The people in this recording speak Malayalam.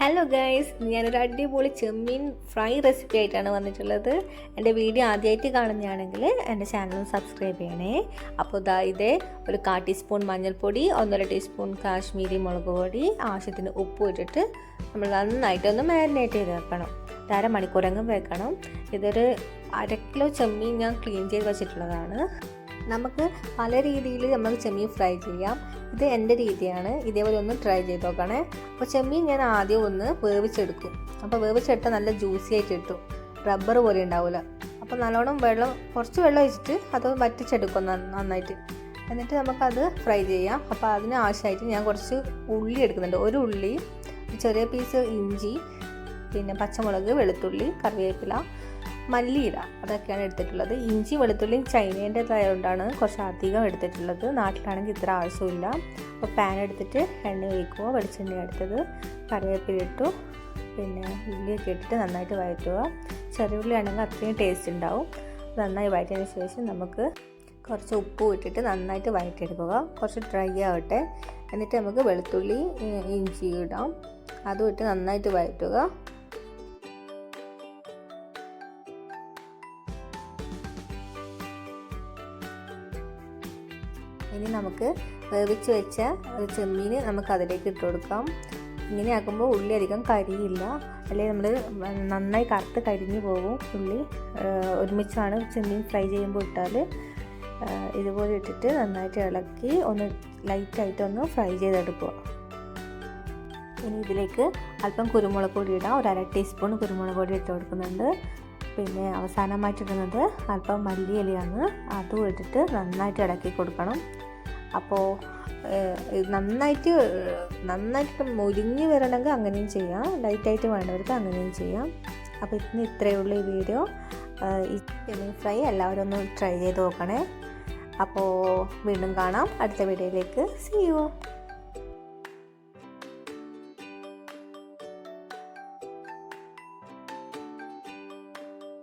ഹലോ ഗൈസ്, ഞാനൊരു അടിപൊളി ചെമ്മീൻ ഫ്രൈ റെസിപ്പി ആയിട്ടാണ് വന്നിട്ടുള്ളത്. എൻ്റെ വീഡിയോ ആദ്യമായിട്ട് കാണുന്നതാണെങ്കിൽ എൻ്റെ ചാനൽ സബ്സ്ക്രൈബ് ചെയ്യണേ. അപ്പോൾ ഇതേ ഒരു 1/4 ടീസ്പൂൺ മഞ്ഞൾപ്പൊടി, 1.5 ടീസ്പൂൺ കാശ്മീരി മുളക് പൊടി, ആവശ്യത്തിന് ഉപ്പ് ഇട്ടിട്ട് നമ്മൾ നന്നായിട്ടൊന്ന് മാരിനേറ്റ് ചെയ്ത് വെക്കണം. അരമണിക്കൂറെങ്കിലും വെക്കണം. ഇതൊരു 1/2 കിലോ ചെമ്മീൻ ഞാൻ ക്ലീൻ ചെയ്ത് വെച്ചിട്ടുള്ളതാണ്. നമുക്ക് പല രീതിയിൽ നമുക്ക് ചെമ്മീൻ ഫ്രൈ ചെയ്യാം. ഇത് എൻ്റെ രീതിയാണ്. ഇതേപോലെ ഒന്ന് ട്രൈ ചെയ്ത് നോക്കണേ. അപ്പോൾ ചെമ്മീൻ ഞാൻ ആദ്യം ഒന്ന് വേവിച്ചെടുക്കും. അപ്പോൾ വേവിച്ചെടുത്താൽ നല്ല ജ്യൂസി ആയിട്ട് കിട്ടും, റബ്ബർ പോലെ ഉണ്ടാവില്ല. അപ്പോൾ നല്ലോണം കുറച്ച് വെള്ളം ഒഴിച്ചിട്ട് അത് വറ്റിച്ചെടുക്കും നന്നായിട്ട്. എന്നിട്ട് നമുക്കത് ഫ്രൈ ചെയ്യാം. അപ്പോൾ അതിന് ആവശ്യമായിട്ട് ഞാൻ കുറച്ച് ഉള്ളി എടുക്കുന്നുണ്ട്. ഒരു ഉള്ളി, ചെറിയ പീസ് ഇഞ്ചി, പിന്നെ പച്ചമുളക്, വെളുത്തുള്ളി, കറിവേപ്പില, മല്ലിയില, അതൊക്കെയാണ് എടുത്തിട്ടുള്ളത്. ഇഞ്ചി വെളുത്തുള്ളിയും ചൈനേൻ്റെതായതുകൊണ്ടാണ് കുറച്ച് അധികം എടുത്തിട്ടുള്ളത്. നാട്ടിലാണെങ്കിൽ ഇത്ര ആവശ്യമില്ല. അപ്പോൾ പാൻ എടുത്തിട്ട് എണ്ണ ഒഴിക്കുക. വെളിച്ചെണ്ണ എടുത്തത്, കറിവേപ്പില ഇട്ടു, പിന്നെ ഉള്ളിയൊക്കെ ഇട്ടിട്ട് നന്നായിട്ട് വഴറ്റുക. ചെറിയ ഉള്ളി ആണെങ്കിൽ അത്രയും ടേസ്റ്റ് ഉണ്ടാവും. നന്നായി വഴറ്റിയതിന് ശേഷം നമുക്ക് കുറച്ച് ഉപ്പ് ഇട്ടിട്ട് നന്നായിട്ട് വഴറ്റിയെടുക്കുക. കുറച്ച് ഡ്രൈ ആവട്ടെ. എന്നിട്ട് നമുക്ക് വെളുത്തുള്ളി ഇഞ്ചി ഇടാം. അതും ഇട്ട് നന്നായിട്ട് വഴറ്റുക. ഇനി നമുക്ക് വേവിച്ച് വെച്ച ചെമ്മീൻ നമുക്ക് അതിലേക്ക് ഇട്ട് കൊടുക്കാം. ഇങ്ങനെ ആക്കുമ്പോൾ ഉള്ളി അധികം കരിയില്ല, അല്ലെങ്കിൽ നമ്മൾ നന്നായി കറുത്ത് കരിഞ്ഞു പോകും. ഉള്ളി ഒരുമിച്ചാണ് ചെമ്മീൻ ഫ്രൈ ചെയ്യുമ്പോൾ ഇട്ടാൽ. ഇതുപോലെ ഇട്ടിട്ട് നന്നായിട്ട് ഇളക്കി ഒന്ന് ലൈറ്റായിട്ട് ഒന്ന് ഫ്രൈ ചെയ്തെടുക്കുക. ഇനി ഇതിലേക്ക് അല്പം കുരുമുളക് പൊടി ഇടാം. ഒരു 1/2 ടീസ്പൂൺ കുരുമുളക് പൊടി ഇട്ട് കൊടുക്കുന്നുണ്ട്. പിന്നെ അവസാനമായിട്ടിടുന്നത് അല്പം മല്ലിയിലയാണ്. അതും ഇട്ടിട്ട് നന്നായിട്ട് ഇളക്കി കൊടുക്കണം. അപ്പോൾ നന്നായിട്ട് മുരിഞ്ഞ് വരണമെങ്കിൽ അങ്ങനെയും ചെയ്യാം, ലൈറ്റായിട്ട് വേണ്ടവർക്ക് അങ്ങനെയും ചെയ്യാം. അപ്പോൾ ഇന്ന് ഇത്രയേ ഉള്ളൂ ഈ വീഡിയോ. ഈ ചെമ്മീൻ ഫ്രൈ എല്ലാവരും ഒന്ന് ട്രൈ ചെയ്ത് നോക്കണേ. അപ്പോൾ വീണ്ടും കാണാം അടുത്ത വീഡിയോയിലേക്ക്. See U.